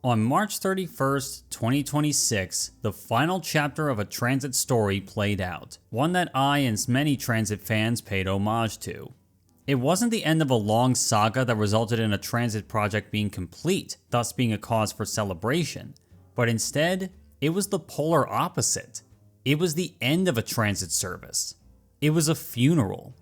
On March 31st, 2026, the final chapter of a transit story played out, one that I and many transit fans paid homage to. It wasn't the end of a long saga that resulted in a transit project being complete, thus being a cause for celebration, but instead, it was the polar opposite. It was the end of a transit service. It was a funeral.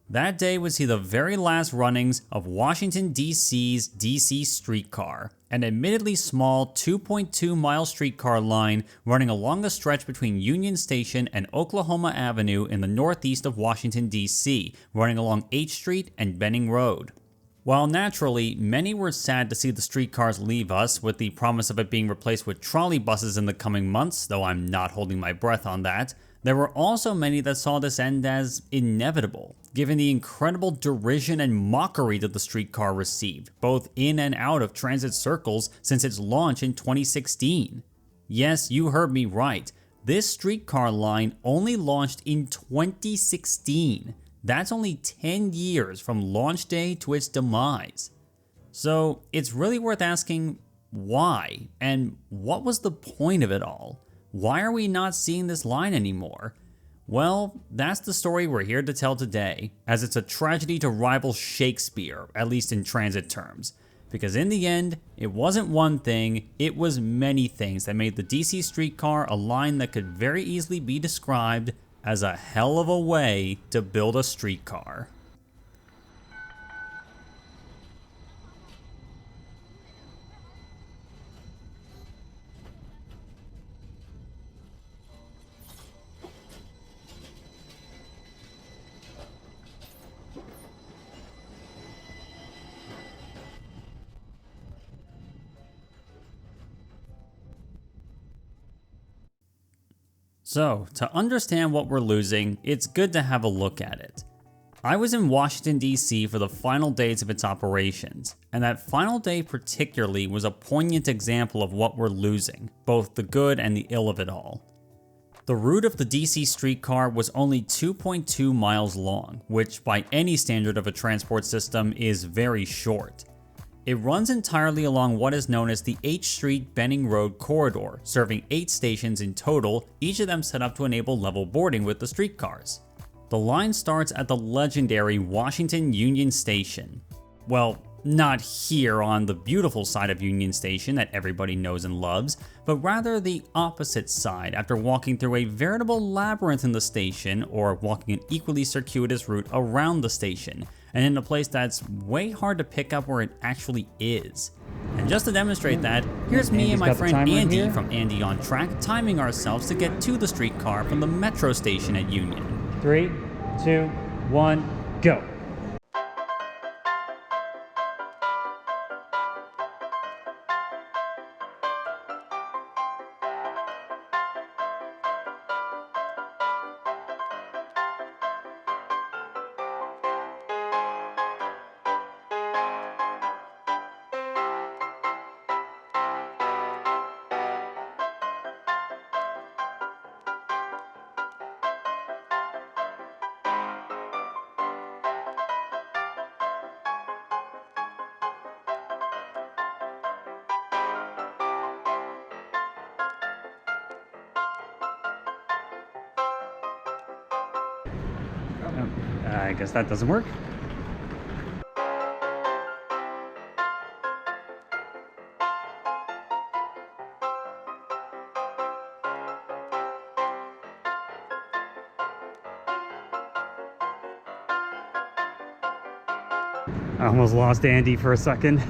That day would see the very last runnings of Washington, D.C.'s DC Streetcar, an admittedly small 2.2 mile streetcar line running along the stretch between Union Station and Oklahoma Avenue in the northeast of Washington, D.C., running along H Street and Benning Road. While naturally, many were sad to see the streetcars leave us with the promise of it being replaced with trolley buses in the coming months, though I'm not holding my breath on that, there were also many that saw this end as inevitable, given the incredible derision and mockery that the streetcar received, both in and out of transit circles since its launch in 2016. Yes, you heard me right. This streetcar line only launched in 2016. That's only 10 years from launch day to its demise. So it's really worth asking why, and what was the point of it all? Why are we not seeing this line anymore? Well, that's the story we're here to tell today, as it's a tragedy to rival Shakespeare, at least in transit terms. Because in the end, it wasn't one thing, it was many things that made the DC Streetcar a line that could very easily be described as a hell of a way to build a streetcar. So, to understand what we're losing, it's good to have a look at it. I was in Washington, D.C. for the final days of its operations, and that final day particularly was a poignant example of what we're losing, both the good and the ill of it all. The route of the DC Streetcar was only 2.2 miles long, which by any standard of a transport system is very short. It runs entirely along what is known as the H Street Benning Road corridor, serving 8 stations in total, each of them set up to enable level boarding with the streetcars. The line starts at the legendary Washington Union Station. Well, not here on the beautiful side of Union Station that everybody knows and loves, but rather the opposite side after walking through a veritable labyrinth in the station, or walking an equally circuitous route around the station, and in a place that's way hard to pick up where it actually is. And just to demonstrate that, here's me and my friend Andy from Andy on Track timing ourselves to get to the streetcar from the metro station at Union. 3, 2, 1, go. I guess that doesn't work. I almost lost Andy for a second.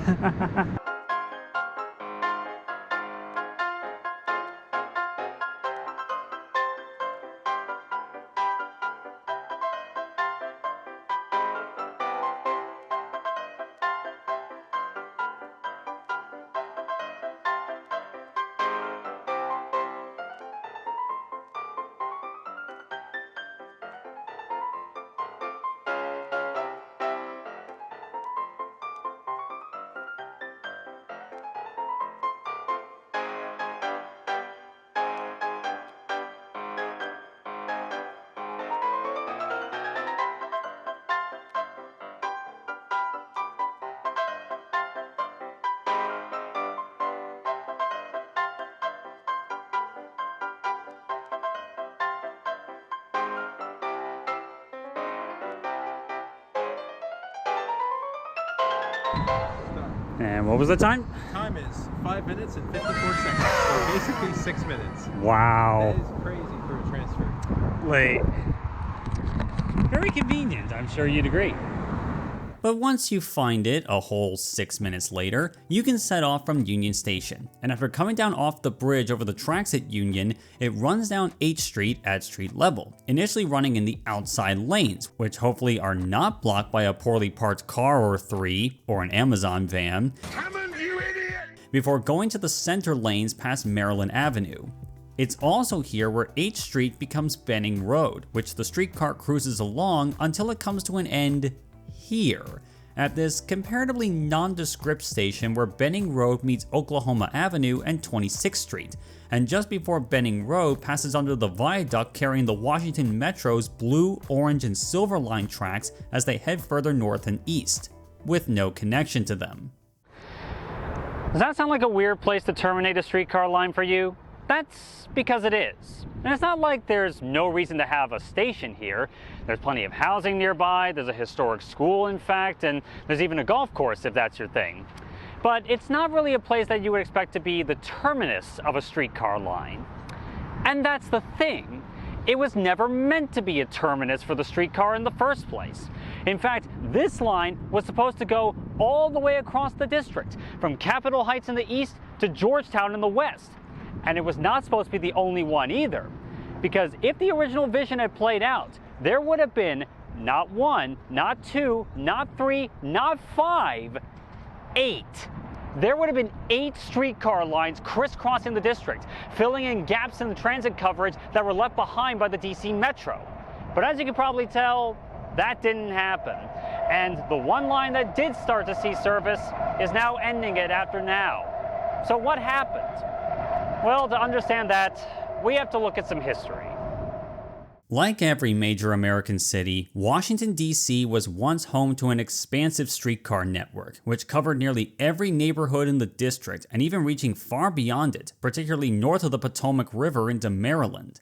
And what was the time? Time is 5 minutes and 54 seconds. So basically 6 minutes. Wow. That is crazy for a transfer. Late. Very convenient, I'm sure you'd agree. But once you find it, a whole 6 minutes later, you can set off from Union Station, and after coming down off the bridge over the tracks at Union, it runs down H Street at street level, initially running in the outside lanes, which hopefully are not blocked by a poorly parked car or three, or an Amazon van, before going to the center lanes past Maryland Avenue. It's also here where H Street becomes Benning Road, which the streetcar cruises along until it comes to an end here, at this comparatively nondescript station where Benning Road meets Oklahoma Avenue and 26th Street, and just before Benning Road passes under the viaduct carrying the Washington Metro's blue, orange, and silver line tracks as they head further north and east, with no connection to them. Does that sound like a weird place to terminate a streetcar line for you? That's because it is. And it's not like there's no reason to have a station here. There's plenty of housing nearby, there's a historic school in fact, and there's even a golf course if that's your thing. But it's not really a place that you would expect to be the terminus of a streetcar line. And that's the thing. It was never meant to be a terminus for the streetcar in the first place. In fact, this line was supposed to go all the way across the district, from Capitol Heights in the east to Georgetown in the west. And it was not supposed to be the only one either, because if the original vision had played out, there would have been not one, not two, not three, not five, 8. There would have been 8 streetcar lines crisscrossing the district, filling in gaps in the transit coverage that were left behind by the DC Metro. But as you can probably tell, that didn't happen. And the one line that did start to see service is now ending it after now. So what happened? Well, to understand that, we have to look at some history. Like every major American city, Washington, D.C. was once home to an expansive streetcar network, which covered nearly every neighborhood in the district and even reaching far beyond it, particularly north of the Potomac River into Maryland.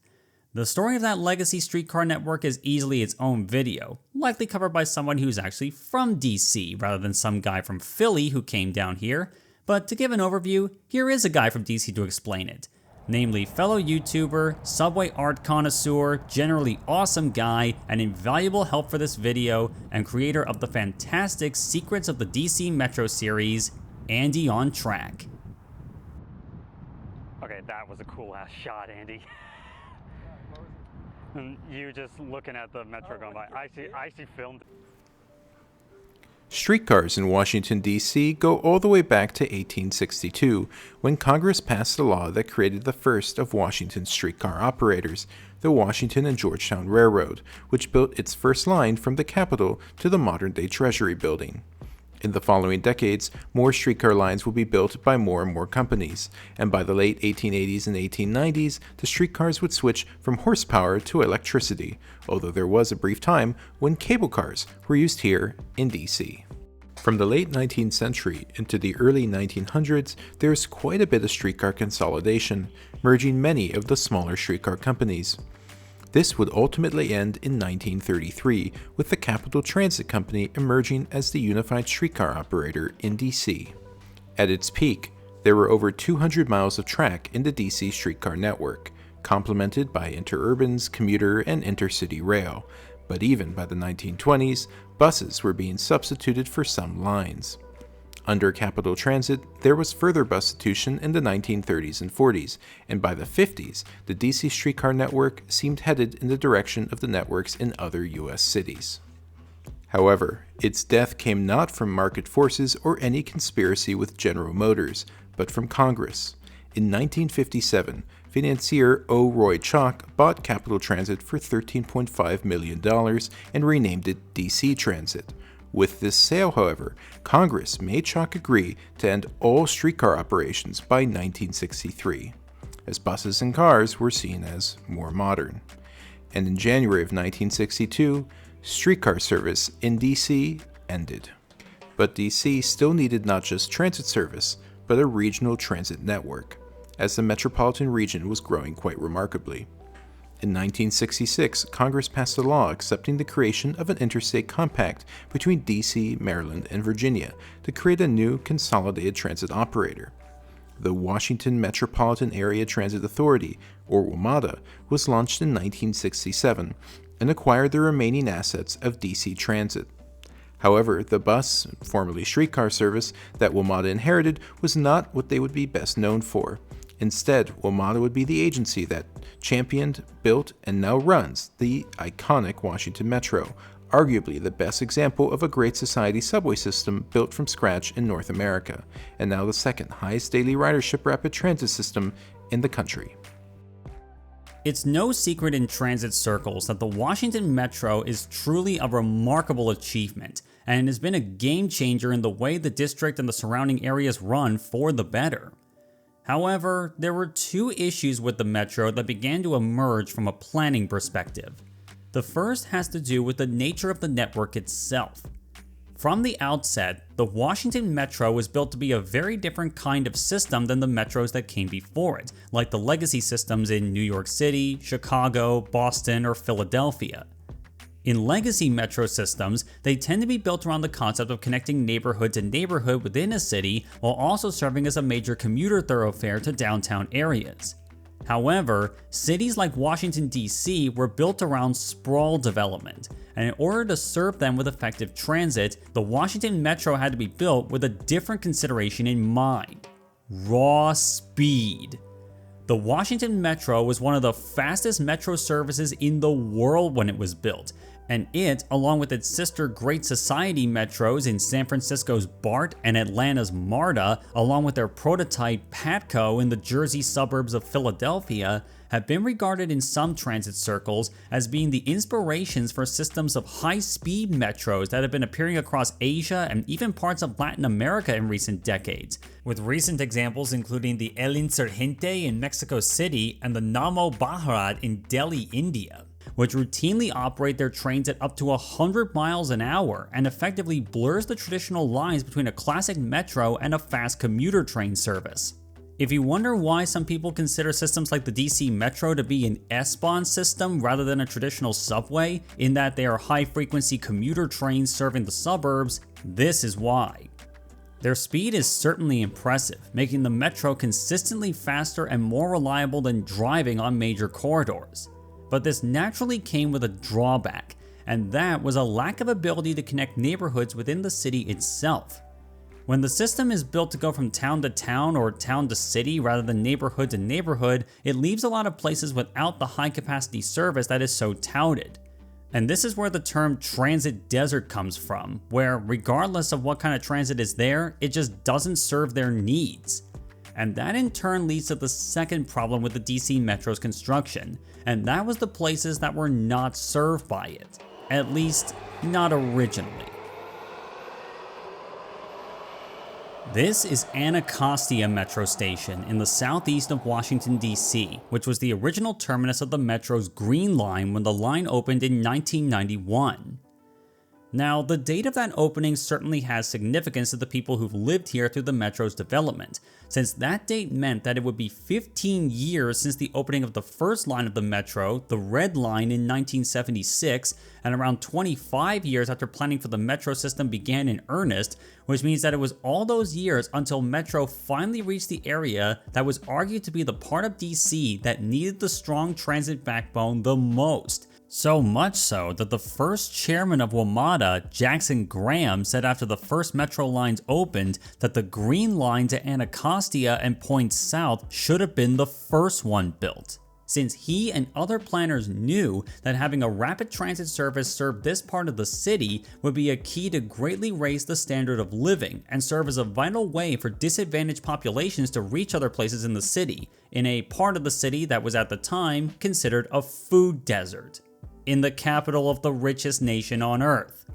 The story of that legacy streetcar network is easily its own video, likely covered by someone who's actually from D.C. rather than some guy from Philly who came down here. But to give an overview, here is a guy from DC to explain it. Namely, fellow YouTuber, subway art connoisseur, generally awesome guy, and invaluable help for this video, and creator of the fantastic Secrets of the DC Metro series, Andy on Track. Okay, that was a cool ass shot, Andy. And you just looking at the Metro going by. I actually filmed it. Streetcars in Washington, D.C. go all the way back to 1862, when Congress passed a law that created the first of Washington's streetcar operators, the Washington and Georgetown Railroad, which built its first line from the Capitol to the modern-day Treasury Building. In the following decades, more streetcar lines will be built by more and more companies, and by the late 1880s and 1890s, the streetcars would switch from horsepower to electricity, although there was a brief time when cable cars were used here in DC. From the late 19th century into the early 1900s, there's quite a bit of streetcar consolidation, merging many of the smaller streetcar companies. This would ultimately end in 1933, with the Capital Transit Company emerging as the unified streetcar operator in DC. At its peak, there were over 200 miles of track in the DC streetcar network, complemented by interurbans, commuter, and intercity rail, but even by the 1920s, buses were being substituted for some lines. Under Capital Transit, there was further substitution in the 1930s and 40s, and by the 50s, the DC streetcar network seemed headed in the direction of the networks in other US cities. However, its death came not from market forces or any conspiracy with General Motors, but from Congress. In 1957, financier O. Roy Chalk bought Capital Transit for $13.5 million and renamed it DC Transit. With this sale, however, Congress made Chalk agree to end all streetcar operations by 1963, as buses and cars were seen as more modern. And in January of 1962, streetcar service in DC ended. But DC still needed not just transit service, but a regional transit network, as the metropolitan region was growing quite remarkably. In 1966, Congress passed a law accepting the creation of an interstate compact between DC, Maryland, and Virginia to create a new consolidated transit operator. The Washington Metropolitan Area Transit Authority, or WMATA, was launched in 1967 and acquired the remaining assets of DC Transit. However, the bus, formerly streetcar service, that WMATA inherited was not what they would be best known for. Instead, WMATA would be the agency that championed, built, and now runs the iconic Washington Metro, arguably the best example of a great society subway system built from scratch in North America, and now the second highest daily ridership rapid transit system in the country. It's no secret in transit circles that the Washington Metro is truly a remarkable achievement, and it has been a game changer in the way the district and the surrounding areas run for the better. However, there were two issues with the Metro that began to emerge from a planning perspective. The first has to do with the nature of the network itself. From the outset, the Washington Metro was built to be a very different kind of system than the metros that came before it, like the legacy systems in New York City, Chicago, Boston, or Philadelphia. In legacy metro systems, they tend to be built around the concept of connecting neighborhood to neighborhood within a city while also serving as a major commuter thoroughfare to downtown areas. However, cities like Washington, D.C. were built around sprawl development, and in order to serve them with effective transit, the Washington Metro had to be built with a different consideration in mind: raw speed. The Washington Metro was one of the fastest metro services in the world when it was built, and it, along with its sister Great Society metros in San Francisco's BART and Atlanta's MARTA, along with their prototype PATCO in the Jersey suburbs of Philadelphia, have been regarded in some transit circles as being the inspirations for systems of high-speed metros that have been appearing across Asia and even parts of Latin America in recent decades, with recent examples including the El Insurgente in Mexico City and the Namo Bharat in Delhi, India, which routinely operate their trains at up to 100 miles an hour and effectively blurs the traditional lines between a classic metro and a fast commuter train service. If you wonder why some people consider systems like the DC Metro to be an S-Bahn system rather than a traditional subway, in that they are high-frequency commuter trains serving the suburbs, this is why. Their speed is certainly impressive, making the Metro consistently faster and more reliable than driving on major corridors. But this naturally came with a drawback, and that was a lack of ability to connect neighborhoods within the city itself. When the system is built to go from town to town or town to city rather than neighborhood to neighborhood, it leaves a lot of places without the high-capacity service that is so touted. And this is where the term transit desert comes from, where regardless of what kind of transit is there, it just doesn't serve their needs. And that in turn leads to the second problem with the DC Metro's construction, and that was the places that were not served by it. At least, not originally. This is Anacostia Metro Station in the southeast of Washington, D.C., which was the original terminus of the Metro's Green Line when the line opened in 1991. Now, the date of that opening certainly has significance to the people who've lived here through the Metro's development, since that date meant that it would be 15 years since the opening of the first line of the Metro, the Red Line, in 1976, and around 25 years after planning for the Metro system began in earnest, which means that it was all those years until Metro finally reached the area that was argued to be the part of DC that needed the strong transit backbone the most. So much so that the first chairman of WMATA, Jackson Graham, said after the first Metro lines opened that the Green Line to Anacostia and points south should have been the first one built, since he and other planners knew that having a rapid transit service serve this part of the city would be a key to greatly raise the standard of living and serve as a vital way for disadvantaged populations to reach other places in the city, in a part of the city that was at the time considered a food desert, in the capital of the richest nation on earth.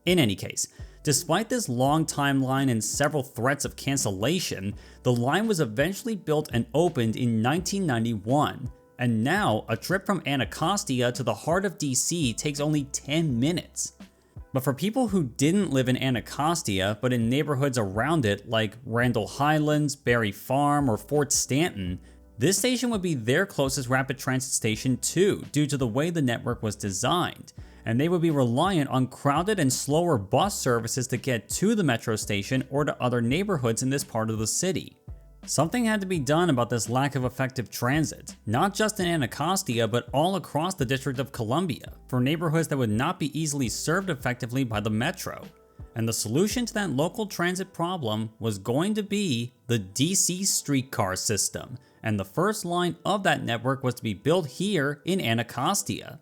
In any case, despite this long timeline and several threats of cancellation, the line was eventually built and opened in 1991, and now a trip from Anacostia to the heart of DC takes only 10 minutes. But for people who didn't live in Anacostia but in neighborhoods around it like Randall Highlands, Berry Farm, or Fort Stanton, This station would be their closest rapid transit station too, due to the way the network was designed, and they would be reliant on crowded and slower bus services to get to the metro station or to other neighborhoods in this part of the city. Something had to be done about this lack of effective transit, not just in Anacostia but all across the District of Columbia, for neighborhoods that would not be easily served effectively by the metro. And the solution to that local transit problem was going to be the DC Streetcar system, and the first line of that network was to be built here in Anacostia.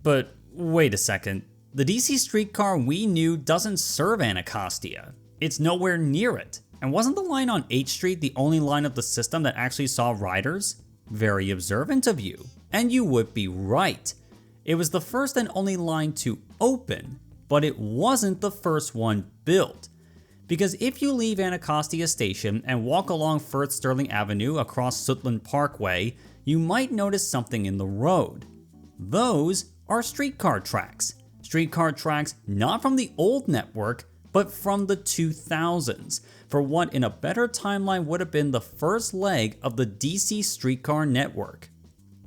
But wait a second, the DC Streetcar we knew doesn't serve Anacostia. It's nowhere near it. And wasn't the line on H Street the only line of the system that actually saw riders? Very observant of you. And you would be right. It was the first and only line to open, but it wasn't the first one built. Because if you leave Anacostia Station and walk along Firth Sterling Avenue across Sutland Parkway, you might notice something in the road. Those are streetcar tracks. Streetcar tracks not from the old network, but from the 2000s, for what in a better timeline would have been the first leg of the DC Streetcar network.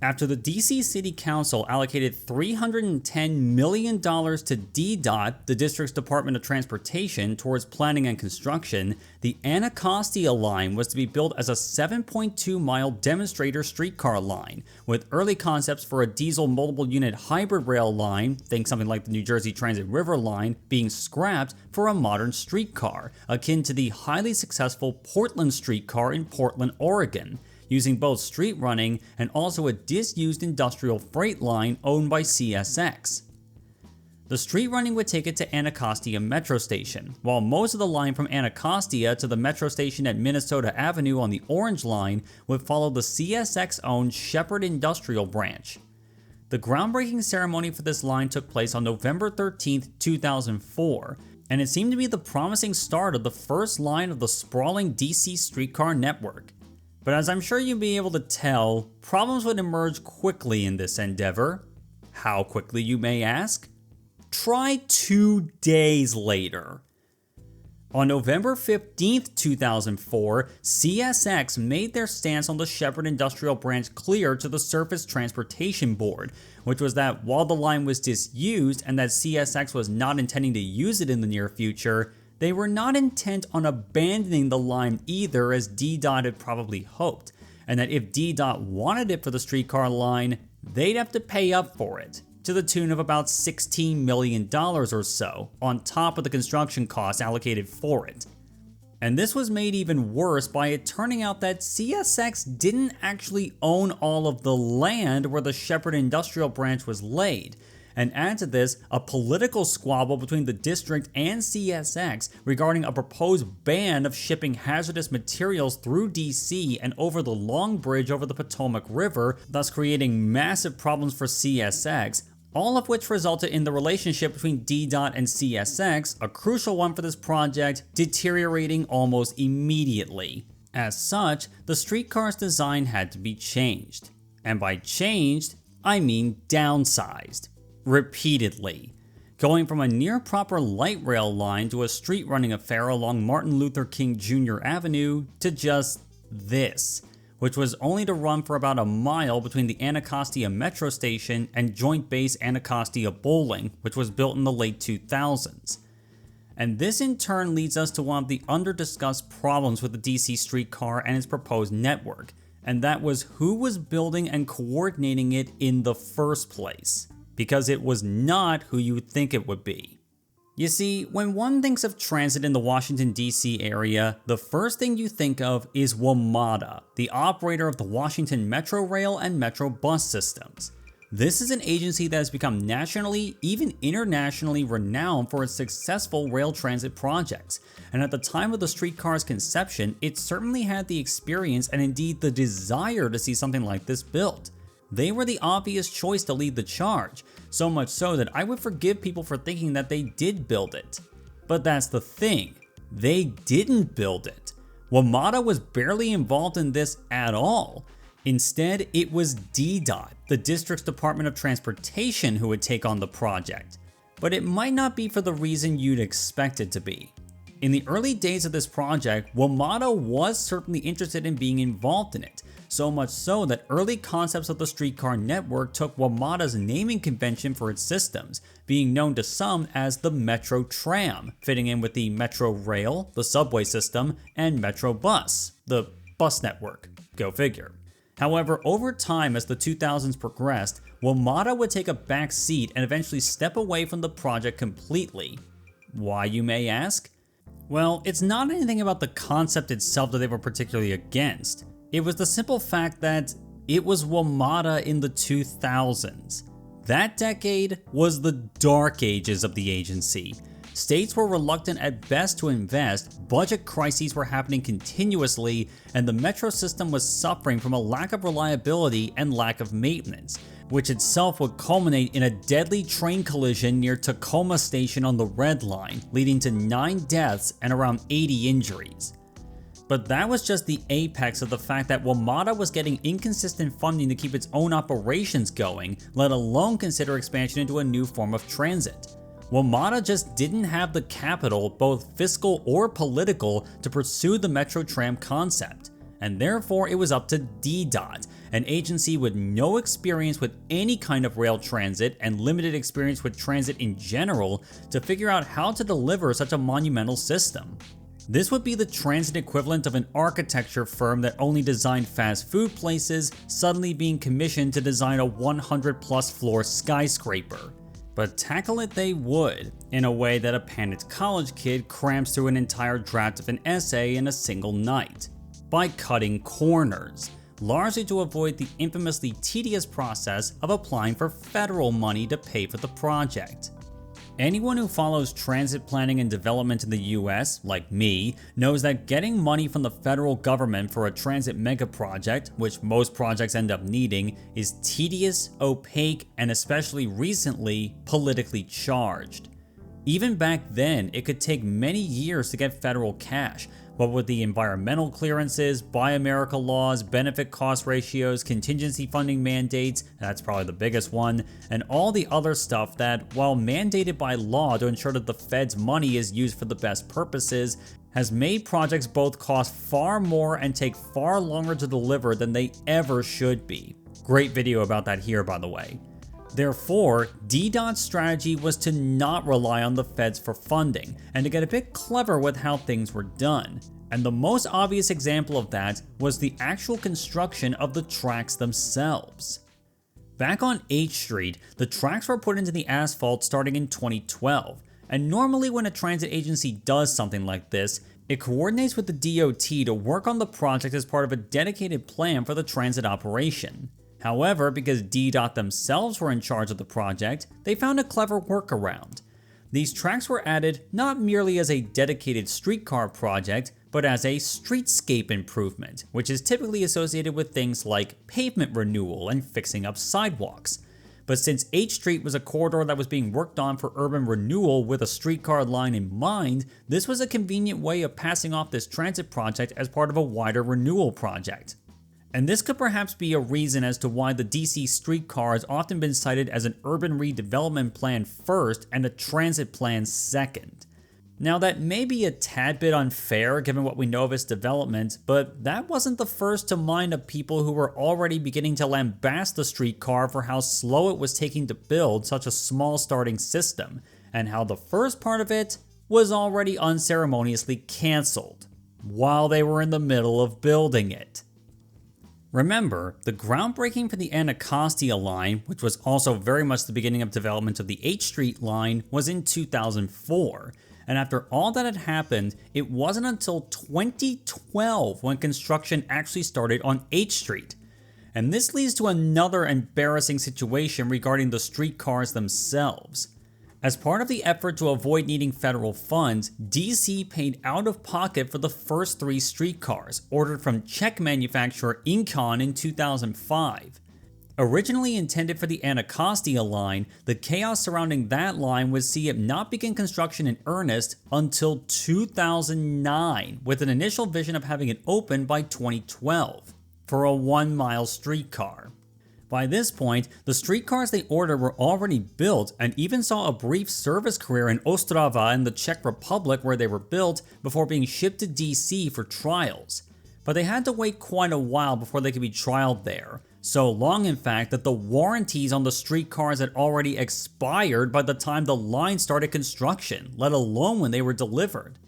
After the DC City Council allocated $310 million to DDOT, the district's Department of Transportation, towards planning and construction, the Anacostia line was to be built as a 7.2-mile demonstrator streetcar line, with early concepts for a diesel multiple unit hybrid rail line, think something like the New Jersey Transit River line, being scrapped for a modern streetcar, akin to the highly successful Portland streetcar in Portland, Oregon, using both street running and also a disused industrial freight line owned by CSX. The street running would take it to Anacostia Metro Station, while most of the line from Anacostia to the metro station at Minnesota Avenue on the Orange Line would follow the CSX-owned Shepherd Industrial Branch. The groundbreaking ceremony for this line took place on November 13, 2004, and it seemed to be the promising start of the first line of the sprawling DC streetcar network. But as I'm sure you'll be able to tell, problems would emerge quickly in this endeavor. How quickly, you may ask? Try 2 days later. On November 15th, 2004, CSX made their stance on the Shepherd Industrial Branch clear to the Surface Transportation Board, which was that while the line was disused and that CSX was not intending to use it in the near future, they were not intent on abandoning the line either, as DDOT had probably hoped, and that if DDOT wanted it for the streetcar line, they'd have to pay up for it, to the tune of about $16 million or so, on top of the construction costs allocated for it. And this was made even worse by it turning out that CSX didn't actually own all of the land where the Shepherd Industrial Branch was laid. And add to this a political squabble between the district and CSX regarding a proposed ban of shipping hazardous materials through DC and over the Long Bridge over the Potomac River, thus creating massive problems for CSX, all of which resulted in the relationship between DDOT and CSX, a crucial one for this project, deteriorating almost immediately. As such, the streetcar's design had to be changed. And by changed, I mean downsized. Repeatedly, going from a near-proper light rail line to a street running affair along Martin Luther King Jr. Avenue to just this, which was only to run for about a mile between the Anacostia Metro Station and Joint Base Anacostia Bowling, which was built in the late 2000s. And this in turn leads us to one of the under-discussed problems with the DC streetcar and its proposed network, and that was who was building and coordinating it in the first place. Because it was not who you would think it would be. You see, when one thinks of transit in the Washington, D.C. area, the first thing you think of is WMATA, the operator of the Washington Metro Rail and Metro Bus systems. This is an agency that has become nationally, even internationally renowned for its successful rail transit projects, and at the time of the streetcar's conception, it certainly had the experience and indeed the desire to see something like this built. They were the obvious choice to lead the charge, so much so that I would forgive people for thinking that they did build it. But that's the thing, they didn't build it. WMATA was barely involved in this at all. Instead, it was DDOT, the district's Department of Transportation, who would take on the project. But it might not be for the reason you'd expect it to be. In the early days of this project, WMATA was certainly interested in being involved in it, So much so that early concepts of the streetcar network took WMATA's naming convention for its systems, being known to some as the Metro Tram, fitting in with the Metro Rail, the subway system, and Metro Bus, the bus network. Go figure. However, over time as the 2000s progressed, WMATA would take a back seat and eventually step away from the project completely. Why, you may ask? Well, it's not anything about the concept itself that they were particularly against. It was the simple fact that it was WMATA in the 2000s. That decade was the dark ages of the agency. States were reluctant at best to invest, budget crises were happening continuously, and the metro system was suffering from a lack of reliability and lack of maintenance, which itself would culminate in a deadly train collision near Tacoma Station on the Red Line, leading to 9 deaths and around 80 injuries. But that was just the apex of the fact that WMATA was getting inconsistent funding to keep its own operations going, let alone consider expansion into a new form of transit. WMATA just didn't have the capital, both fiscal or political, to pursue the Metro Tram concept, and therefore it was up to DDOT, an agency with no experience with any kind of rail transit and limited experience with transit in general, to figure out how to deliver such a monumental system. This would be the transit equivalent of an architecture firm that only designed fast food places suddenly being commissioned to design a 100+ floor skyscraper. But tackle it they would, in a way that a panicked college kid crams through an entire draft of an essay in a single night. By cutting corners, largely to avoid the infamously tedious process of applying for federal money to pay for the project. Anyone who follows transit planning and development in the US, like me, knows that getting money from the federal government for a transit mega project, which most projects end up needing, is tedious, opaque, and especially recently, politically charged. Even back then, it could take many years to get federal cash, what with the environmental clearances, Buy America laws, benefit cost ratios, contingency funding mandates, that's probably the biggest one, and all the other stuff that, while mandated by law to ensure that the Fed's money is used for the best purposes, has made projects both cost far more and take far longer to deliver than they ever should be. Great video about that here, by the way. Therefore, DDOT's strategy was to not rely on the feds for funding, and to get a bit clever with how things were done. And the most obvious example of that was the actual construction of the tracks themselves. Back on H Street, the tracks were put into the asphalt starting in 2012, and normally when a transit agency does something like this, it coordinates with the DOT to work on the project as part of a dedicated plan for the transit operation. However, because DDOT themselves were in charge of the project, they found a clever workaround. These tracks were added not merely as a dedicated streetcar project, but as a streetscape improvement, which is typically associated with things like pavement renewal and fixing up sidewalks. But since H Street was a corridor that was being worked on for urban renewal with a streetcar line in mind, this was a convenient way of passing off this transit project as part of a wider renewal project. And this could perhaps be a reason as to why the DC Streetcar has often been cited as an urban redevelopment plan first and a transit plan second. Now that may be a tad bit unfair given what we know of its development, but that wasn't the first to mind of people who were already beginning to lambast the streetcar for how slow it was taking to build such a small starting system, and how the first part of it was already unceremoniously cancelled, while they were in the middle of building it. Remember, the groundbreaking for the Anacostia line, which was also very much the beginning of development of the H Street line, was in 2004, and after all that had happened, it wasn't until 2012 when construction actually started on H Street. And this leads to another embarrassing situation regarding the streetcars themselves. As part of the effort to avoid needing federal funds, DC paid out of pocket for the first 3 streetcars, ordered from Czech manufacturer Incon in 2005. Originally intended for the Anacostia line, the chaos surrounding that line would see it not begin construction in earnest until 2009, with an initial vision of having it open by 2012, for a 1-mile streetcar. By this point, the streetcars they ordered were already built and even saw a brief service career in Ostrava in the Czech Republic where they were built before being shipped to DC for trials. but they had to wait quite a while before they could be trialed there. So long in fact that the warranties on the streetcars had already expired by the time the line started construction, let alone when they were delivered.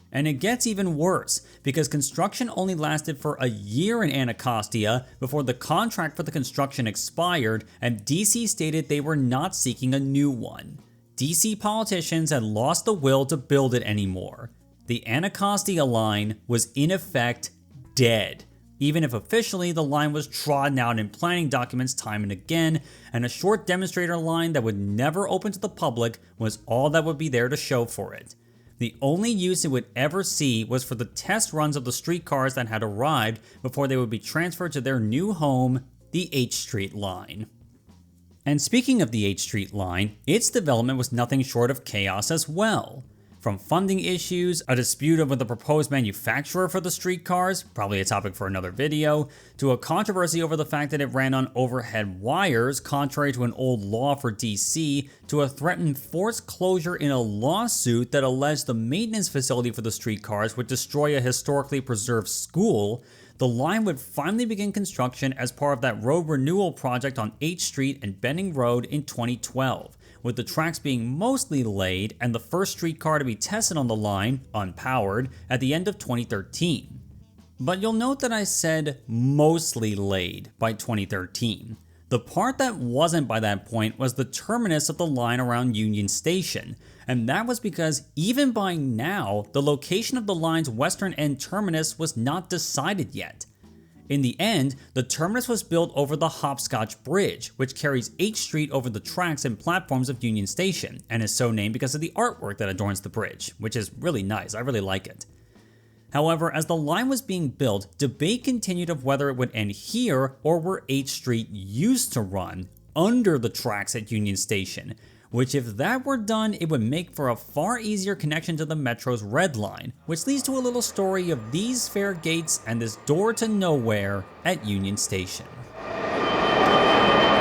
And it gets even worse, because construction only lasted for a year in Anacostia before the contract for the construction expired and DC stated they were not seeking a new one. DC politicians had lost the will to build it anymore. The Anacostia line was in effect dead, even if officially the line was trodden out in planning documents time and again, and a short demonstrator line that would never open to the public was all that would be there to show for it. The only use it would ever see was for the test runs of the streetcars that had arrived before they would be transferred to their new home, the H Street line. And speaking of the H Street line, its development was nothing short of chaos as well. From funding issues, a dispute over the proposed manufacturer for the streetcars, probably a topic for another video, to a controversy over the fact that it ran on overhead wires, contrary to an old law for DC, to a threatened forced closure in a lawsuit that alleged the maintenance facility for the streetcars would destroy a historically preserved school, the line would finally begin construction as part of that road renewal project on H Street and Benning Road in 2012. With the tracks being mostly laid and the first streetcar to be tested on the line, unpowered, at the end of 2013. But you'll note that I said mostly laid by 2013. The part that wasn't by that point was the terminus of the line around Union Station, and that was because even by now, the location of the line's western end terminus was not decided yet. In the end, the terminus was built over the Hopscotch Bridge, which carries H Street over the tracks and platforms of Union Station, and is so named because of the artwork that adorns the bridge, which is really nice, I really like it. However, as the line was being built, debate continued of whether it would end here or where H Street used to run, under the tracks at Union Station, which if that were done, it would make for a far easier connection to the Metro's Red Line, which leads to a little story of these fare gates and this door to nowhere at Union Station.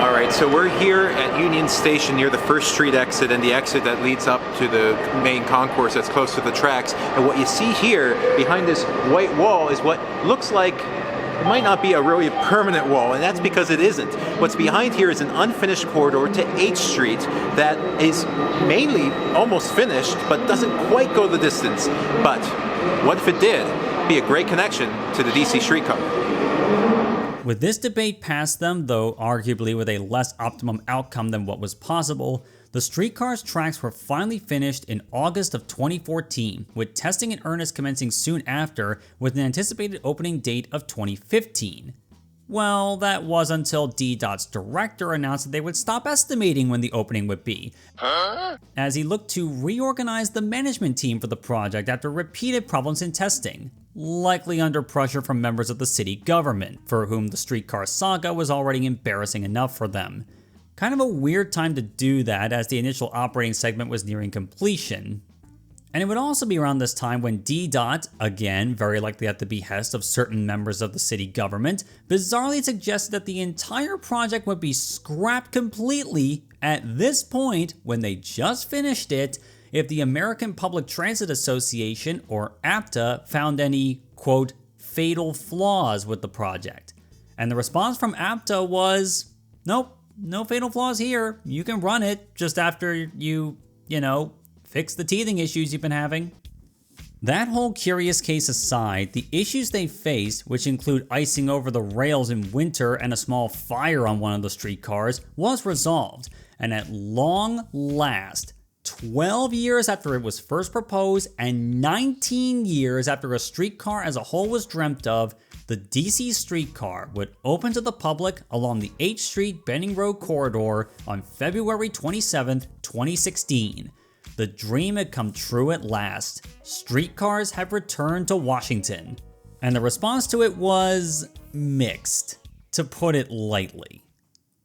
Alright, so we're here at Union Station near the First Street exit and the exit that leads up to the main concourse that's close to the tracks. And what you see here behind this white wall is what looks like it might not be a really permanent wall, and that's because it isn't. What's behind here is an unfinished corridor to H Street that is mainly almost finished, but doesn't quite go the distance. But what if it did? It'd be a great connection to the DC Streetcar. With this debate past them, though arguably with a less optimum outcome than what was possible, the streetcar's tracks were finally finished in August of 2014, with testing in earnest commencing soon after, with an anticipated opening date of 2015. Well, that was until D-Dot's director announced that they would stop estimating when the opening would be, as he looked to reorganize the management team for the project after repeated problems in testing, likely under pressure from members of the city government, for whom the streetcar saga was already embarrassing enough for them. Kind of a weird time to do that, as the initial operating segment was nearing completion. And it would also be around this time when D-Dot, again very likely at the behest of certain members of the city government, bizarrely suggested that the entire project would be scrapped completely at this point when they just finished it, if the American Public Transit Association, or APTA, found any, quote, fatal flaws with the project. And the response from APTA was, nope. No fatal flaws here. You can run it just after you fix the teething issues you've been having. That whole curious case aside, the issues they faced, which include icing over the rails in winter and a small fire on one of the streetcars, was resolved. And at long last, 12 years after it was first proposed and 19 years after a streetcar as a whole was dreamt of, the DC Streetcar would open to the public along the H Street Benning Road corridor on February 27, 2016. The dream had come true at last. Streetcars have returned to Washington. And the response to it was mixed, to put it lightly.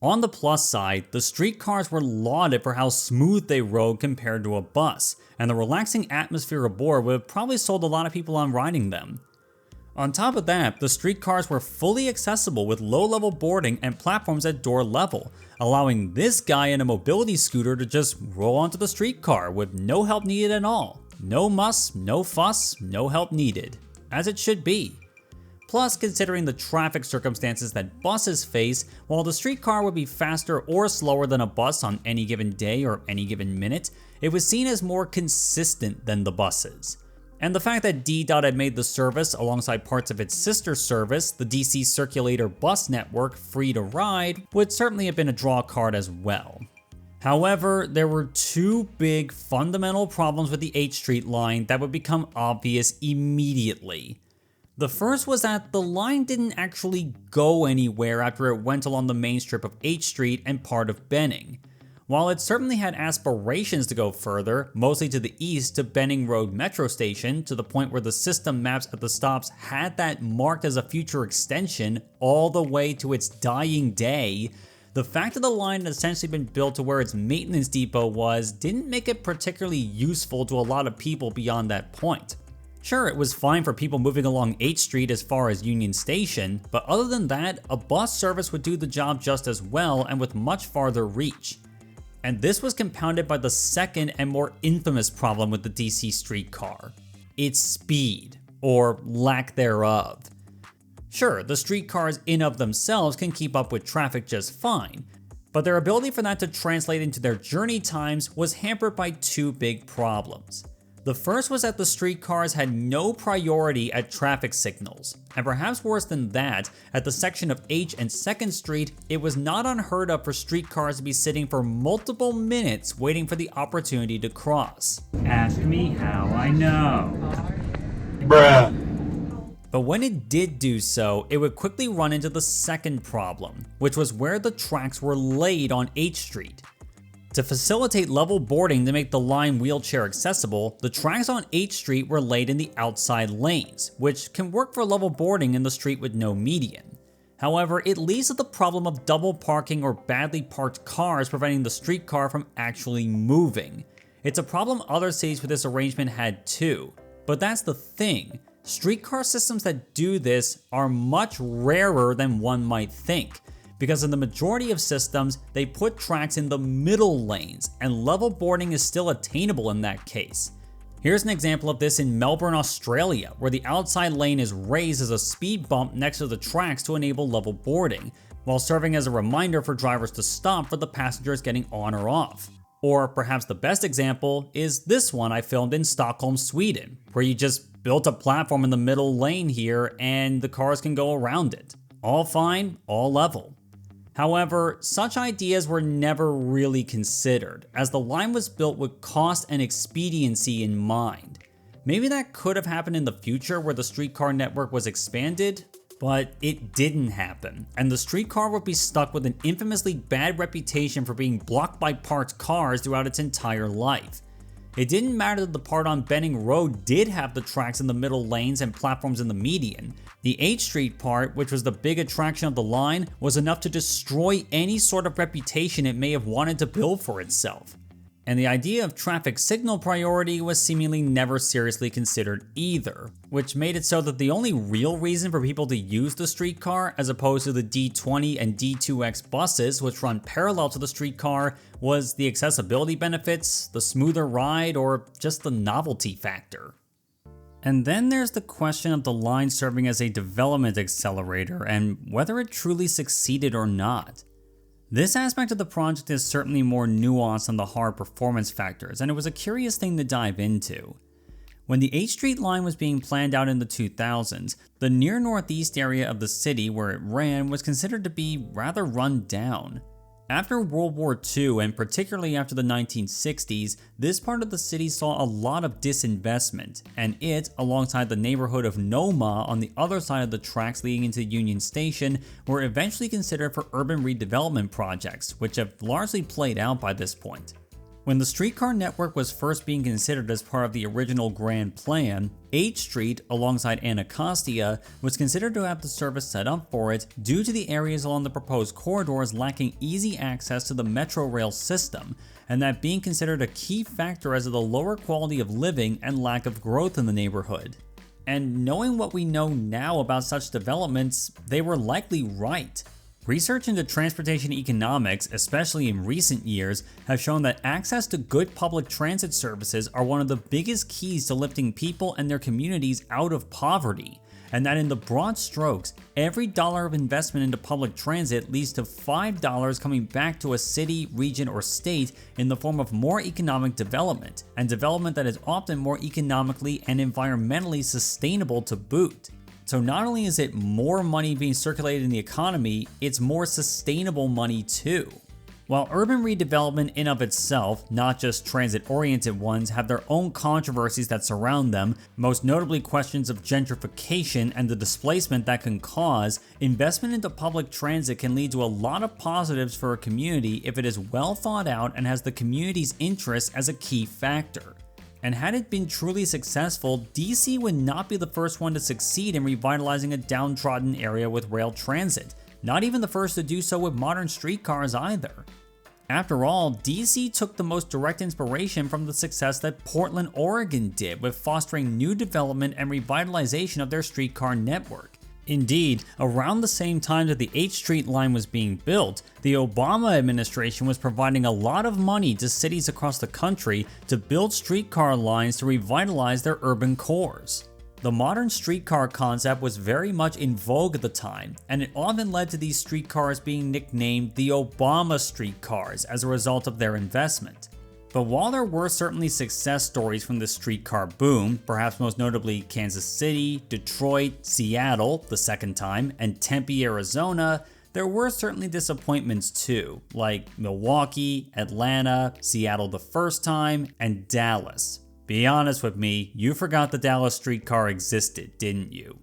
On the plus side, the streetcars were lauded for how smooth they rode compared to a bus, and the relaxing atmosphere aboard would have probably sold a lot of people on riding them. On top of that, the streetcars were fully accessible with low-level boarding and platforms at door level, allowing this guy in a mobility scooter to just roll onto the streetcar with no help needed at all. No muss, no fuss, no help needed. As it should be. Plus, considering the traffic circumstances that buses face, while the streetcar would be faster or slower than a bus on any given day or any given minute, it was seen as more consistent than the buses. And the fact that DDOT had made the service, alongside parts of its sister service, the DC Circulator bus network, free to ride, would certainly have been a draw card as well. However, there were two big fundamental problems with the H Street line that would become obvious immediately. The first was that the line didn't actually go anywhere after it went along the main strip of H Street and part of Benning. While it certainly had aspirations to go further, mostly to the east to Benning Road Metro Station, to the point where the system maps at the stops had that marked as a future extension all the way to its dying day, the fact that the line had essentially been built to where its maintenance depot was didn't make it particularly useful to a lot of people beyond that point. Sure, it was fine for people moving along H Street as far as Union Station, but other than that, a bus service would do the job just as well and with much farther reach. And this was compounded by the second and more infamous problem with the DC Streetcar: its speed, or lack thereof. Sure, the streetcars in of themselves can keep up with traffic just fine, but their ability for that to translate into their journey times was hampered by two big problems. The first was that the streetcars had no priority at traffic signals, and perhaps worse than that, at the section of H and 2nd Street, it was not unheard of for streetcars to be sitting for multiple minutes waiting for the opportunity to cross. Ask me how I know. Bruh. But when it did do so, it would quickly run into the second problem, which was where the tracks were laid on H Street. To facilitate level boarding to make the line wheelchair accessible, the tracks on H Street were laid in the outside lanes, which can work for level boarding in the street with no median. However, it leads to the problem of double parking or badly parked cars preventing the streetcar from actually moving. It's a problem other cities with this arrangement had too, but that's the thing. Streetcar systems that do this are much rarer than one might think, because in the majority of systems, they put tracks in the middle lanes, and level boarding is still attainable in that case. Here's an example of this in Melbourne, Australia, where the outside lane is raised as a speed bump next to the tracks to enable level boarding, while serving as a reminder for drivers to stop for the passengers getting on or off. Or perhaps the best example is this one I filmed in Stockholm, Sweden, where you just built a platform in the middle lane here and the cars can go around it. All fine, all level. However, such ideas were never really considered, as the line was built with cost and expediency in mind. Maybe that could have happened in the future where the streetcar network was expanded, but it didn't happen, and the streetcar would be stuck with an infamously bad reputation for being blocked by parked cars throughout its entire life. It didn't matter that the part on Benning Road did have the tracks in the middle lanes and platforms in the median. The H Street part, which was the big attraction of the line, was enough to destroy any sort of reputation it may have wanted to build for itself. And the idea of traffic signal priority was seemingly never seriously considered either, which made it so that the only real reason for people to use the streetcar, as opposed to the D20 and D2X buses, which run parallel to the streetcar, was the accessibility benefits, the smoother ride, or just the novelty factor. And then there's the question of the line serving as a development accelerator and whether it truly succeeded or not. This aspect of the project is certainly more nuanced than the hard performance factors, and it was a curious thing to dive into. When the H Street line was being planned out in the 2000s, the near northeast area of the city where it ran was considered to be rather run down. After World War II, and particularly after the 1960s, this part of the city saw a lot of disinvestment, and it, alongside the neighborhood of Noma on the other side of the tracks leading into Union Station, were eventually considered for urban redevelopment projects, which have largely played out by this point. When the streetcar network was first being considered as part of the original grand plan, H Street, alongside Anacostia, was considered to have the service set up for it due to the areas along the proposed corridors lacking easy access to the metro rail system, and that being considered a key factor as to the lower quality of living and lack of growth in the neighborhood. And knowing what we know now about such developments, they were likely right. Research into transportation economics, especially in recent years, have shown that access to good public transit services are one of the biggest keys to lifting people and their communities out of poverty, and that in the broad strokes, every dollar of investment into public transit leads to $5 coming back to a city, region, or state in the form of more economic development, and development that is often more economically and environmentally sustainable to boot. So not only is it more money being circulated in the economy, it's more sustainable money too. While urban redevelopment in of itself, not just transit-oriented ones, have their own controversies that surround them, most notably questions of gentrification and the displacement that can cause, investment into public transit can lead to a lot of positives for a community if it is well thought out and has the community's interests as a key factor. And had it been truly successful, DC would not be the first one to succeed in revitalizing a downtrodden area with rail transit, not even the first to do so with modern streetcars either. After all, DC took the most direct inspiration from the success that Portland, Oregon did with fostering new development and revitalization of their streetcar network. Indeed, around the same time that the 8th Street line was being built, the Obama administration was providing a lot of money to cities across the country to build streetcar lines to revitalize their urban cores. The modern streetcar concept was very much in vogue at the time, and it often led to these streetcars being nicknamed the Obama streetcars as a result of their investment. But while there were certainly success stories from the streetcar boom, perhaps most notably Kansas City, Detroit, Seattle the second time, and Tempe, Arizona, there were certainly disappointments too, like Milwaukee, Atlanta, Seattle the first time, and Dallas. Be honest with me, you forgot the Dallas streetcar existed, didn't you?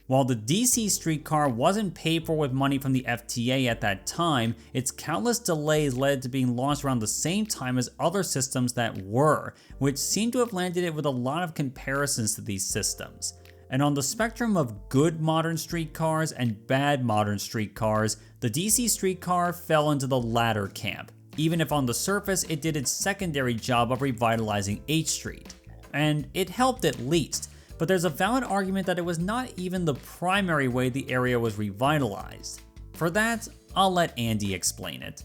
While the DC streetcar wasn't paid for with money from the FTA at that time, its countless delays led to being launched around the same time as other systems that were, which seemed to have landed it with a lot of comparisons to these systems. And on the spectrum of good modern streetcars and bad modern streetcars, the DC streetcar fell into the latter camp, even if on the surface it did its secondary job of revitalizing H Street. And it helped at least, but there's a valid argument that it was not even the primary way the area was revitalized. For that, I'll let Andy explain it.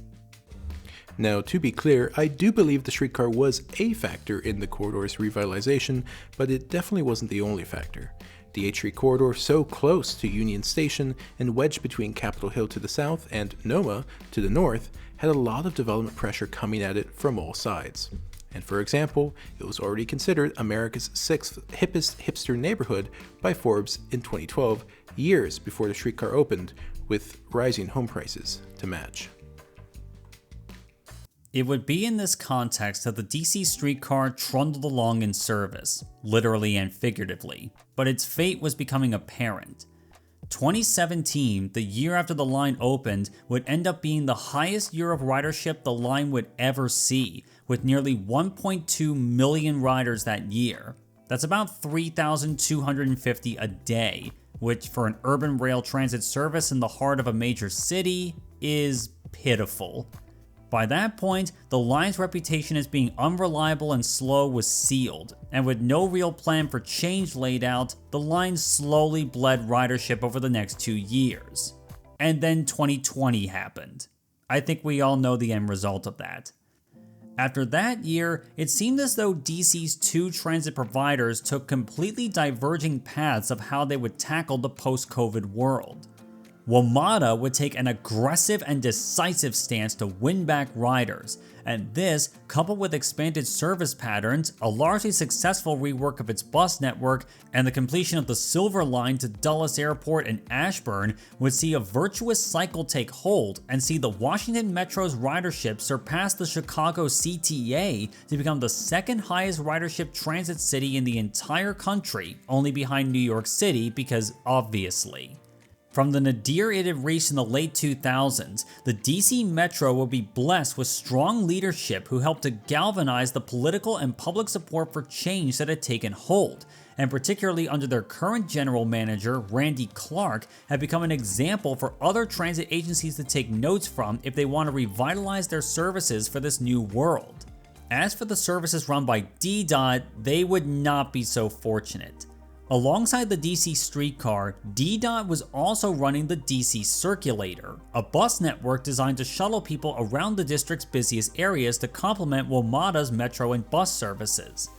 Now, to be clear, I do believe the streetcar was a factor in the corridor's revitalization, but it definitely wasn't the only factor. The H Street corridor, so close to Union Station and wedged between Capitol Hill to the south and NoMa to the north, had a lot of development pressure coming at it from all sides. And for example, it was already considered America's 6th hippest hipster neighborhood by Forbes in 2012, years before the streetcar opened, with rising home prices to match. It would be in this context that the DC streetcar trundled along in service, literally and figuratively, but its fate was becoming apparent. 2017, the year after the line opened, would end up being the highest year of ridership the line would ever see, with nearly 1.2 million riders that year. That's about 3,250 a day, which for an urban rail transit service in the heart of a major city is pitiful. By that point, the line's reputation as being unreliable and slow was sealed, and with no real plan for change laid out, the line slowly bled ridership over the next 2 years. And then 2020 happened. I think we all know the end result of that. After that year, it seemed as though DC's two transit providers took completely diverging paths of how they would tackle the post-COVID world. WMATA would take an aggressive and decisive stance to win back riders, and this, coupled with expanded service patterns, a largely successful rework of its bus network, and the completion of the Silver Line to Dulles Airport and Ashburn, would see a virtuous cycle take hold and see the Washington Metro's ridership surpass the Chicago CTA to become the second highest ridership transit city in the entire country, only behind New York City because obviously. From the nadir it had reached in the late 2000s, the DC Metro will be blessed with strong leadership who helped to galvanize the political and public support for change that had taken hold, and particularly under their current general manager, Randy Clark, have become an example for other transit agencies to take notes from if they want to revitalize their services for this new world. As for the services run by DDOT, they would not be so fortunate. Alongside the DC Streetcar, DDOT was also running the DC Circulator, a bus network designed to shuttle people around the district's busiest areas to complement WMATA's metro and bus services.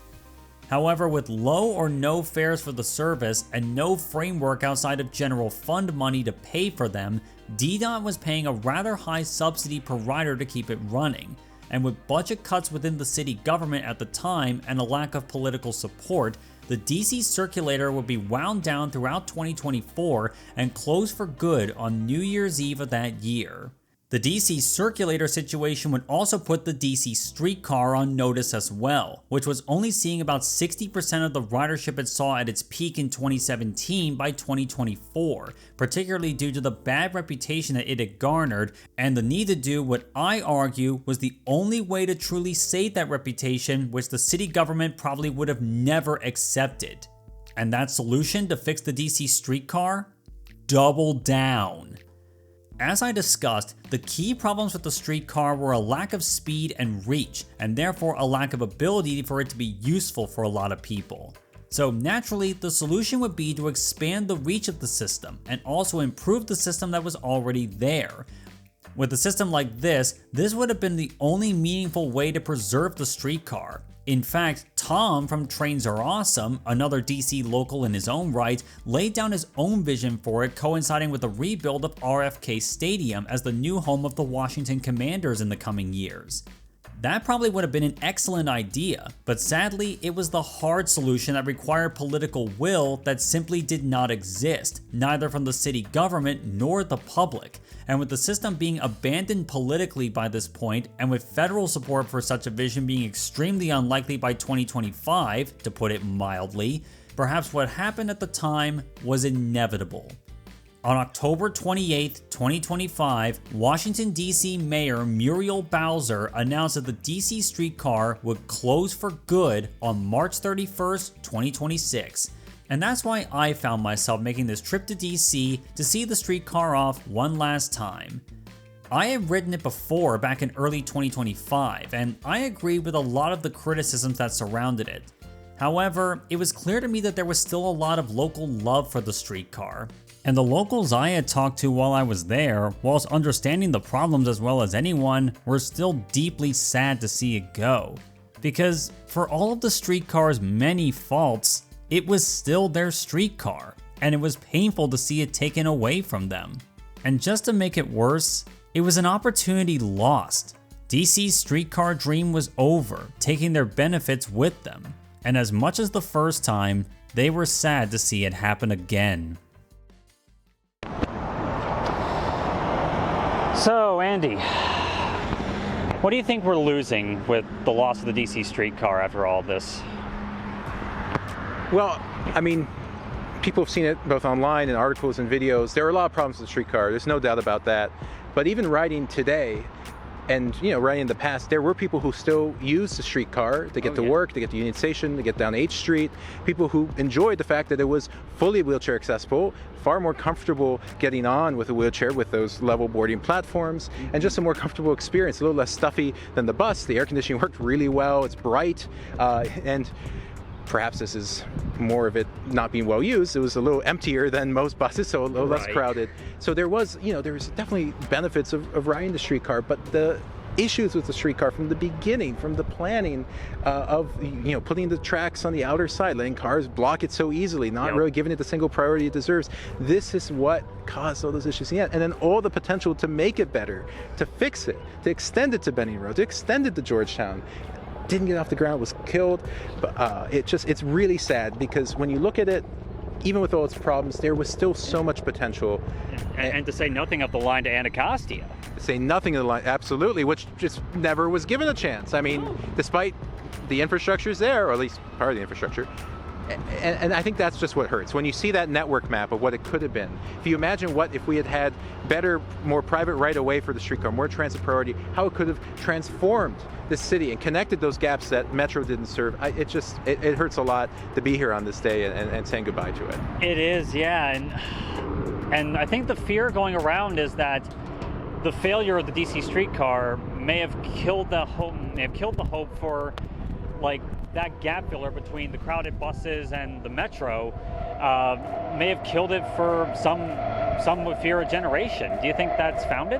However, with low or no fares for the service and no framework outside of general fund money to pay for them, DDOT was paying a rather high subsidy per rider to keep it running. And with budget cuts within the city government at the time and a lack of political support, the DC circulator would be wound down throughout 2024 and closed for good on New Year's Eve of that year. The DC circulator situation would also put the DC Streetcar on notice as well, which was only seeing about 60% of the ridership it saw at its peak in 2017 by 2024, particularly due to the bad reputation that it had garnered and the need to do what I argue was the only way to truly save that reputation, which the city government probably would have never accepted. And that solution to fix the DC Streetcar? Double down. As I discussed, the key problems with the streetcar were a lack of speed and reach, and therefore a lack of ability for it to be useful for a lot of people. So naturally, the solution would be to expand the reach of the system, and also improve the system that was already there. With a system like this would have been the only meaningful way to preserve the streetcar. In fact, Tom from Trains Are Awesome, another DC local in his own right, laid down his own vision for it, coinciding with the rebuild of RFK Stadium as the new home of the Washington Commanders in the coming years. That probably would have been an excellent idea, but sadly, it was the hard solution that required political will that simply did not exist, neither from the city government nor the public. And with the system being abandoned politically by this point, and with federal support for such a vision being extremely unlikely by 2025, to put it mildly, perhaps what happened at the time was inevitable. On October 28, 2025, Washington, D.C. Mayor Muriel Bowser announced that the DC Streetcar would close for good on March 31st, 2026. And that's why I found myself making this trip to DC to see the streetcar off one last time. I had ridden it before back in early 2025, and I agree with a lot of the criticisms that surrounded it. However, it was clear to me that there was still a lot of local love for the streetcar. And the locals I had talked to while I was there, whilst understanding the problems as well as anyone, were still deeply sad to see it go. Because for all of the streetcar's many faults, it was still their streetcar, and it was painful to see it taken away from them. And just to make it worse, it was an opportunity lost. DC's streetcar dream was over, taking their benefits with them. And as much as the first time, they were sad to see it happen again. So, Andy, what do you think we're losing with the loss of the DC Streetcar after all this? Well, I mean, people have seen it both online in articles and videos. There are a lot of problems with the streetcar. There's no doubt about that. But even riding today, and riding in the past, there were people who still use the streetcar to get to work, to get to Union Station, to get down H Street. People who enjoyed the fact that it was fully wheelchair accessible, far more comfortable getting on with a wheelchair with those level boarding platforms, and just a more comfortable experience, a little less stuffy than the bus. The air conditioning worked really well. It's bright, and perhaps this is more of it not being well used. It was a little emptier than most buses, so a little less crowded. So there was definitely benefits of riding the streetcar, but the issues with the streetcar from the beginning, from the planning of putting the tracks on the outer side, letting cars block it so easily, not really giving it the single priority it deserves. This is what caused all those issues. And then all the potential to make it better, to fix it, to extend it to Benning Road, to extend it to Georgetown. Didn't get off the ground, was killed. But it's really sad, because when you look at it, even with all its problems, there was still so much potential. And to say nothing of the line to Anacostia. Say nothing of the line, absolutely, which just never was given a chance. I mean, despite the infrastructure's there, or at least part of the infrastructure. And I think that's just what hurts. When you see that network map of what it could have been, if you imagine what if we had had better, more private right-of-way for the streetcar, more transit priority, how it could have transformed the city and connected those gaps that Metro didn't serve. It hurts a lot to be here on this day and saying goodbye to it. It is, yeah. And I think the fear going around is that the failure of the DC Streetcar may have killed the hope for, like, that gap filler between the crowded buses and the Metro. May have killed it for some would fear a generation. Do you think that's founded?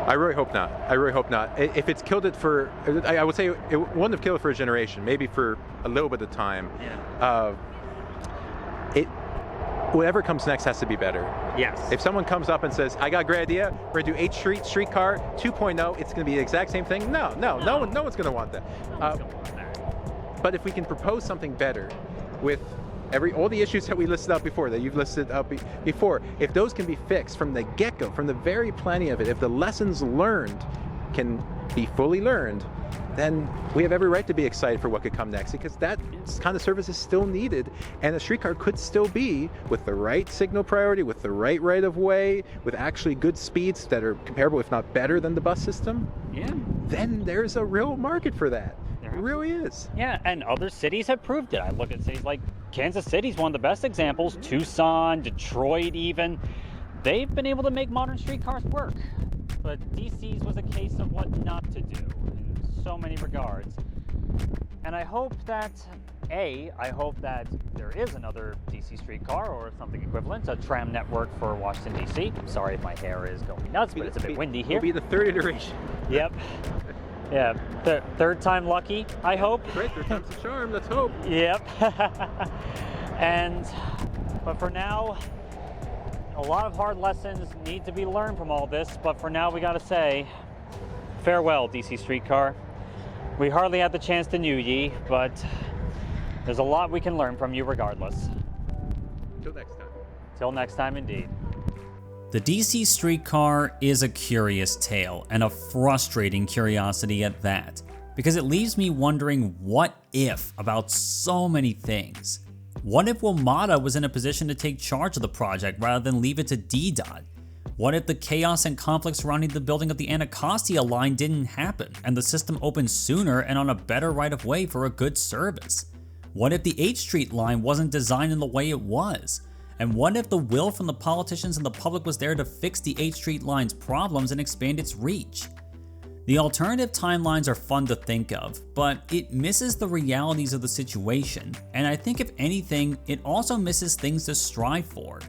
I really hope not. I really hope not. If it's killed it for, I would say it wouldn't have killed it for a generation, maybe for a little bit of time. Yeah. Whatever comes next has to be better. Yes. If someone comes up and says, I got a great idea, we're going to do 8th Streetcar 2.0, it's going to be the exact same thing. No one's going to want that. But if we can propose something better with all the issues that we listed out before, that you've listed up before, if those can be fixed from the get-go, from the very planning of it, if the lessons learned can be fully learned, then we have every right to be excited for what could come next, because that kind of service is still needed, and a streetcar could still be, with the right signal priority, with the right of way, with actually good speeds that are comparable, if not better, than the bus system. Yeah. Then there's a real market for that. It really is. Yeah, and other cities have proved it. I look at cities like Kansas City's one of the best examples, Tucson, Detroit even. They've been able to make modern streetcars work. But DC's was a case of what not to do in so many regards. And I hope that, I hope that there is another DC streetcar or something equivalent, a tram network for Washington, D.C. I'm sorry if my hair is going nuts, but it's a bit windy here. It'll be the 3rd iteration. Yep. Yeah, third time lucky, I hope. Great, 3rd time's the charm, let's hope. Yep. But for now, a lot of hard lessons need to be learned from all this, but for now we gotta say, farewell, DC Streetcar. We hardly had the chance to know ye, but there's a lot we can learn from you regardless. Till next time. Till next time, indeed. The DC Streetcar is a curious tale, and a frustrating curiosity at that, because it leaves me wondering what if about so many things. What if WMATA was in a position to take charge of the project rather than leave it to DDOT? What if the chaos and conflict surrounding the building of the Anacostia line didn't happen, and the system opened sooner and on a better right-of-way for a good service? What if the H Street line wasn't designed in the way it was? And what if the will from the politicians and the public was there to fix the H Street line's problems and expand its reach? The alternative timelines are fun to think of, but it misses the realities of the situation, and I think if anything, it also misses things to strive for.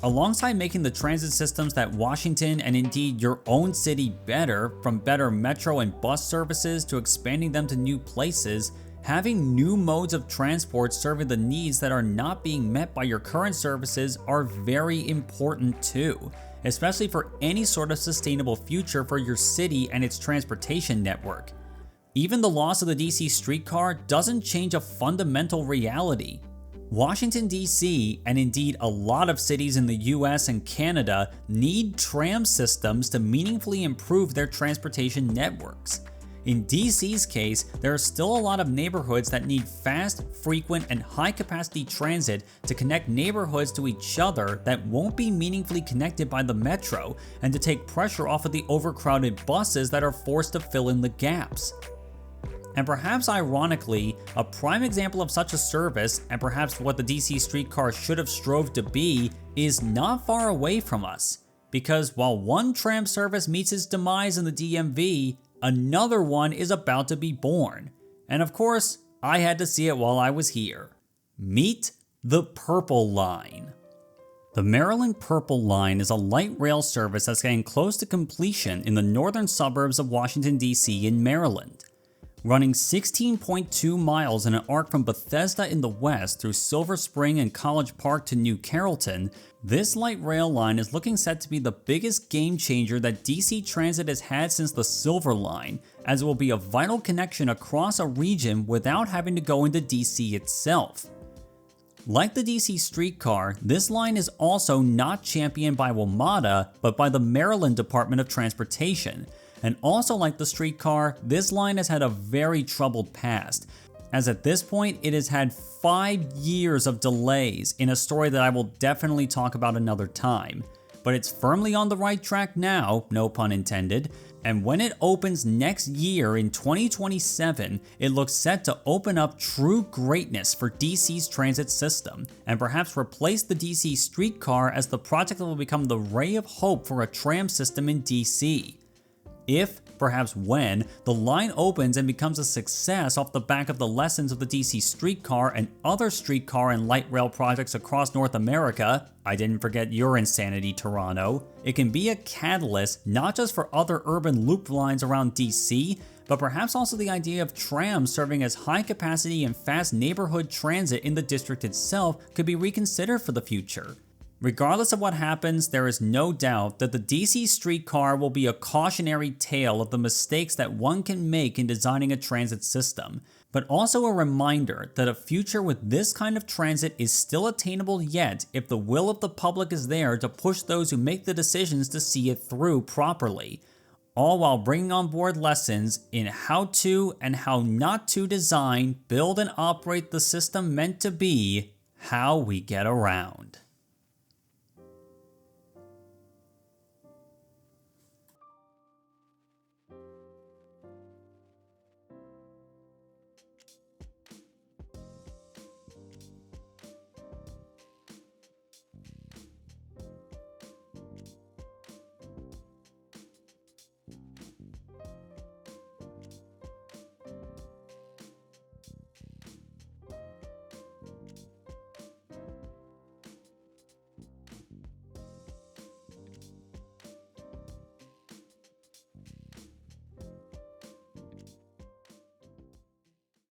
Alongside making the transit systems that Washington and indeed your own city better, from better metro and bus services to expanding them to new places, having new modes of transport serving the needs that are not being met by your current services are very important too, especially for any sort of sustainable future for your city and its transportation network. Even the loss of the DC streetcar doesn't change a fundamental reality. Washington, D.C., and indeed a lot of cities in the US and Canada need tram systems to meaningfully improve their transportation networks. In DC's case, there are still a lot of neighborhoods that need fast, frequent, and high-capacity transit to connect neighborhoods to each other that won't be meaningfully connected by the metro, and to take pressure off of the overcrowded buses that are forced to fill in the gaps. And perhaps ironically, a prime example of such a service, and perhaps what the DC streetcar should have strove to be, is not far away from us. Because while one tram service meets its demise in the DMV, another one is about to be born. And of course, I had to see it while I was here. Meet the Purple Line. The Maryland Purple Line is a light rail service that's getting close to completion in the northern suburbs of Washington, D.C. in Maryland. Running 16.2 miles in an arc from Bethesda in the west through Silver Spring and College Park to New Carrollton, this light rail line is looking set to be the biggest game changer that DC Transit has had since the Silver Line, as it will be a vital connection across a region without having to go into DC itself. Like the DC streetcar, this line is also not championed by WMATA, but by the Maryland Department of Transportation. And also like the streetcar, this line has had a very troubled past, as at this point it has had 5 years of delays in a story that I will definitely talk about another time. But it's firmly on the right track now, no pun intended, and when it opens next year in 2027, it looks set to open up true greatness for DC's transit system, and perhaps replace the DC streetcar as the project that will become the ray of hope for a tram system in DC. If perhaps when, the line opens and becomes a success off the back of the lessons of the DC Streetcar and other streetcar and light rail projects across North America. I didn't forget your insanity, Toronto. It can be a catalyst not just for other urban loop lines around DC, but perhaps also the idea of trams serving as high capacity and fast neighborhood transit in the district itself could be reconsidered for the future. Regardless of what happens, there is no doubt that the DC Streetcar will be a cautionary tale of the mistakes that one can make in designing a transit system, but also a reminder that a future with this kind of transit is still attainable yet if the will of the public is there to push those who make the decisions to see it through properly, all while bringing on board lessons in how to and how not to design, build, and operate the system meant to be how we get around.